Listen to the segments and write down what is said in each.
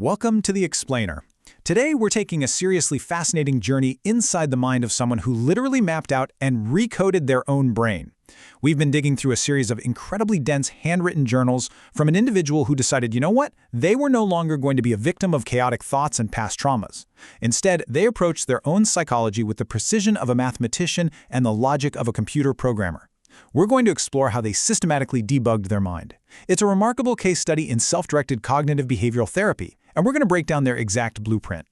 Welcome to The Explainer. Today, we're taking a seriously fascinating journey inside the mind of someone who literally mapped out and recoded their own brain. We've been digging through a series of incredibly dense handwritten journals from an individual who decided, you know what? They were no longer going to be a victim of chaotic thoughts and past traumas. Instead, they approached their own psychology with the precision of a mathematician and the logic of a computer programmer. We're going to explore how they systematically debugged their mind. It's a remarkable case study in self-directed cognitive behavioral therapy, and we're going to break down their exact blueprint.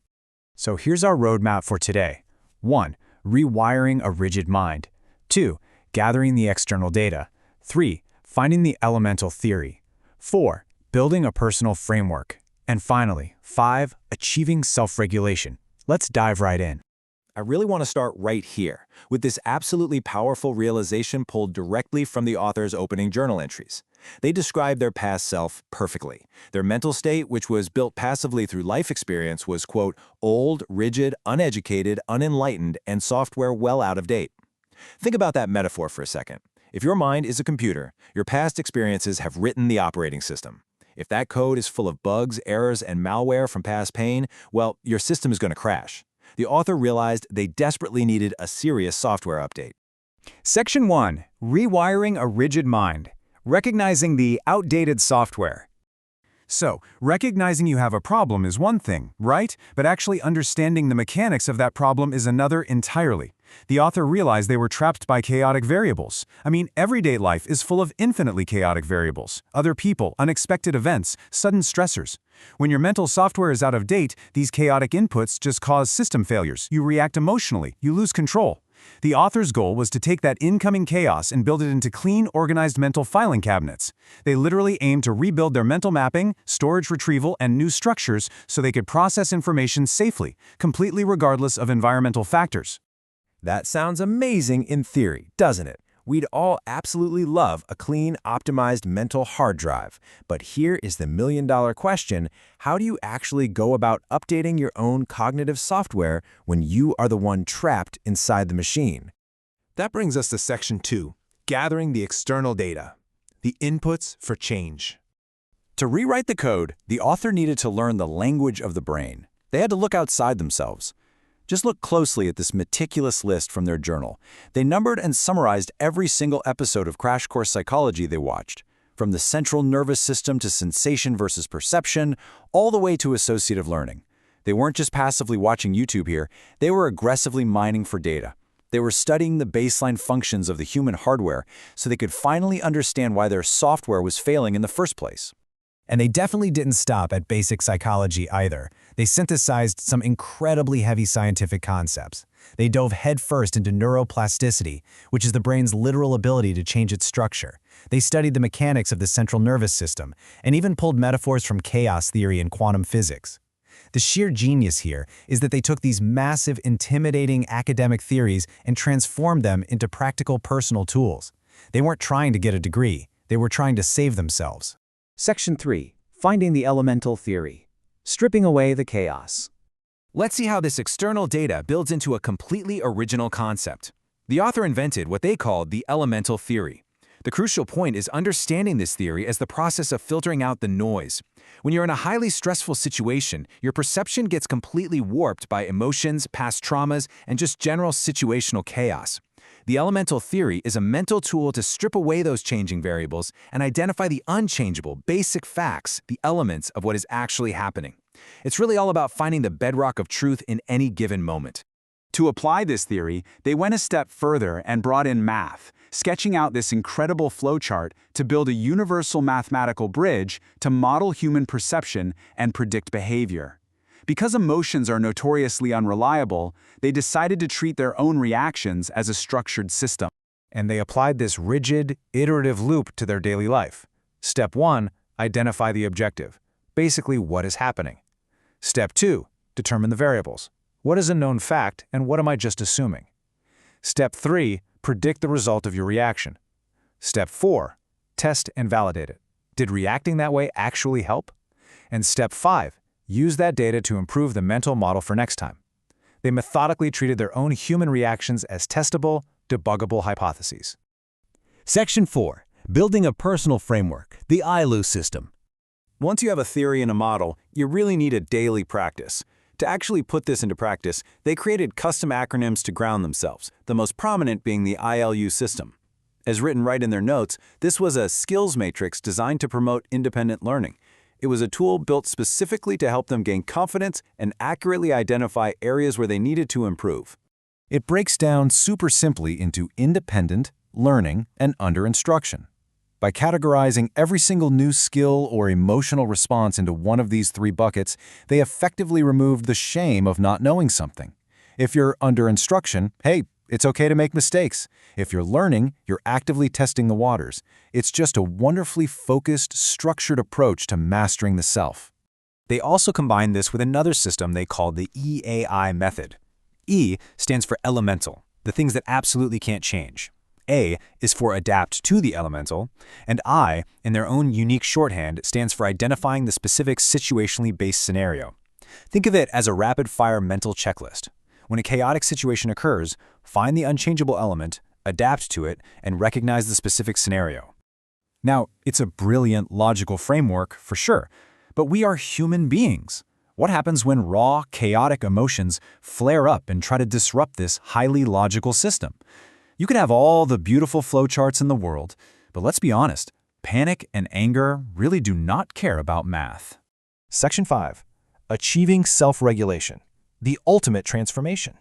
So here's our roadmap for today. 1. Rewiring a rigid mind. 2. Gathering the external data. 3. Finding the elemental theory. 4. Building a personal framework. And finally, 5. Achieving self-regulation. Let's dive right in. I really want to start right here, with this absolutely powerful realization pulled directly from the author's opening journal entries. They describe their past self perfectly. Their mental state, which was built passively through life experience, was, quote, old, rigid, uneducated, unenlightened, and software well out of date. Think about that metaphor for a second. If your mind is a computer, your past experiences have written the operating system. If that code is full of bugs, errors, and malware from past pain, well, your system is going to crash. The author realized they desperately needed a serious software update. Section 1. Rewiring a rigid mind. Recognizing the outdated software. So, recognizing you have a problem is one thing, right? But actually understanding the mechanics of that problem is another entirely. The author realized they were trapped by chaotic variables. Everyday life is full of infinitely chaotic variables. Other people, unexpected events, sudden stressors. When your mental software is out of date, these chaotic inputs just cause system failures. You react emotionally. You lose control. The author's goal was to take that incoming chaos and build it into clean, organized mental filing cabinets. They literally aimed to rebuild their mental mapping, storage retrieval, and new structures so they could process information safely, completely regardless of environmental factors. That sounds amazing in theory, doesn't it? We'd all absolutely love a clean, optimized mental hard drive. But here is the million-dollar question: how do you actually go about updating your own cognitive software when you are the one trapped inside the machine? That brings us to Section 2, Gathering the External Data. The Inputs for Change. To rewrite the code, the author needed to learn the language of the brain. They had to look outside themselves. Just look closely at this meticulous list from their journal. They numbered and summarized every single episode of Crash Course Psychology they watched, from the central nervous system to sensation versus perception, all the way to associative learning. They weren't just passively watching YouTube here, they were aggressively mining for data. They were studying the baseline functions of the human hardware so they could finally understand why their software was failing in the first place. And they definitely didn't stop at basic psychology either. They synthesized some incredibly heavy scientific concepts. They dove headfirst into neuroplasticity, which is the brain's literal ability to change its structure. They studied the mechanics of the central nervous system, and even pulled metaphors from chaos theory and quantum physics. The sheer genius here is that they took these massive, intimidating academic theories and transformed them into practical personal tools. They weren't trying to get a degree, they were trying to save themselves. Section 3. Finding the elemental theory. Stripping away the chaos. Let's see how this external data builds into a completely original concept. The author invented what they called the elemental theory. The crucial point is understanding this theory as the process of filtering out the noise. When you're in a highly stressful situation, your perception gets completely warped by emotions, past traumas, and just general situational chaos. The elemental theory is a mental tool to strip away those changing variables and identify the unchangeable, basic facts, the elements of what is actually happening. It's really all about finding the bedrock of truth in any given moment. To apply this theory, they went a step further and brought in math, sketching out this incredible flowchart to build a universal mathematical bridge to model human perception and predict behavior. Because emotions are notoriously unreliable, they decided to treat their own reactions as a structured system. And they applied this rigid, iterative loop to their daily life. Step 1, identify the objective. Basically, what is happening. Step 2, determine the variables. What is a known fact and what am I just assuming? Step 3, predict the result of your reaction. Step 4, test and validate it. Did reacting that way actually help? And Step 5, use that data to improve the mental model for next time. They methodically treated their own human reactions as testable, debuggable hypotheses. Section 4. Building a Personal Framework, the ILU System. Once you have a theory and a model, you really need a daily practice. To actually put this into practice, they created custom acronyms to ground themselves, the most prominent being the ILU system. As written right in their notes, this was a skills matrix designed to promote independent learning. It was a tool built specifically to help them gain confidence and accurately identify areas where they needed to improve. It breaks down super simply into independent, learning, and under instruction. By categorizing every single new skill or emotional response into one of these three buckets, they effectively removed the shame of not knowing something. If you're under instruction, hey, it's okay to make mistakes. If you're learning, you're actively testing the waters. It's just a wonderfully focused, structured approach to mastering the self. They also combined this with another system they called the EAI method. E stands for elemental, the things that absolutely can't change. A is for adapt to the elemental, and I, in their own unique shorthand, stands for identifying the specific situationally based scenario. Think of it as a rapid-fire mental checklist. When a chaotic situation occurs, find the unchangeable element, adapt to it, and recognize the specific scenario. Now, it's a brilliant logical framework, for sure, but we are human beings. What happens when raw, chaotic emotions flare up and try to disrupt this highly logical system? You can have all the beautiful flowcharts in the world, but let's be honest, panic and anger really do not care about math. Section 5. Achieving self-regulation. The ultimate transformation.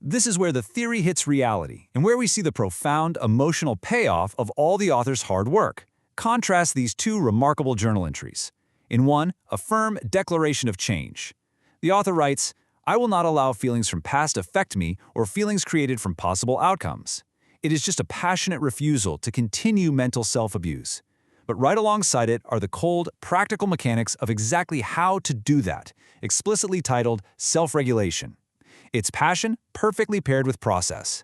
This is where the theory hits reality and where we see the profound emotional payoff of all the author's hard work. Contrast these two remarkable journal entries. In one, a firm declaration of change. The author writes, "I will not allow feelings from past affect me or feelings created from possible outcomes. It is just a passionate refusal to continue mental self-abuse." But right alongside it are the cold, practical mechanics of exactly how to do that, explicitly titled self-regulation. It's passion perfectly paired with process.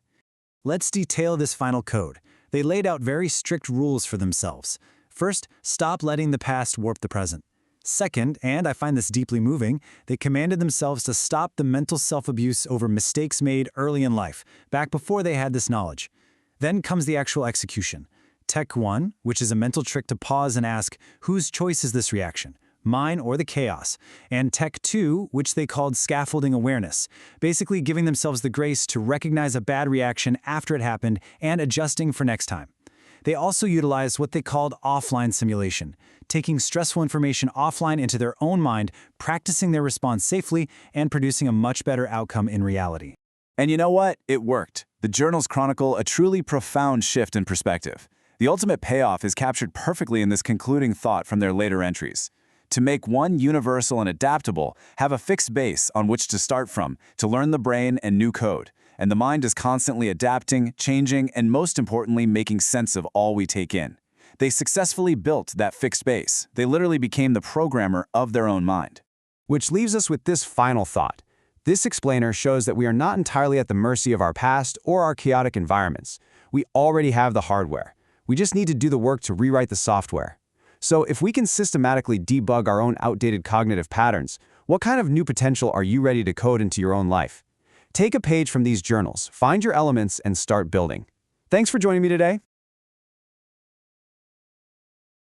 Let's detail this final code. They laid out very strict rules for themselves. First, stop letting the past warp the present. Second, and I find this deeply moving, they commanded themselves to stop the mental self-abuse over mistakes made early in life, back before they had this knowledge. Then comes the actual execution. Tech 1, which is a mental trick to pause and ask, whose choice is this reaction, mine or the chaos? And Tech 2, which they called scaffolding awareness, basically giving themselves the grace to recognize a bad reaction after it happened and adjusting for next time. They also utilized what they called offline simulation, taking stressful information offline into their own mind, practicing their response safely, and producing a much better outcome in reality. And you know what? It worked. The journals chronicle a truly profound shift in perspective. The ultimate payoff is captured perfectly in this concluding thought from their later entries. To make one universal and adaptable, have a fixed base on which to start from, to learn the brain and new code. And the mind is constantly adapting, changing, and most importantly, making sense of all we take in. They successfully built that fixed base. They literally became the programmer of their own mind. Which leaves us with this final thought. This explainer shows that we are not entirely at the mercy of our past or our chaotic environments. We already have the hardware. We just need to do the work to rewrite the software. So if we can systematically debug our own outdated cognitive patterns, what kind of new potential are you ready to code into your own life? Take a page from these journals, find your elements, and start building. Thanks for joining me today.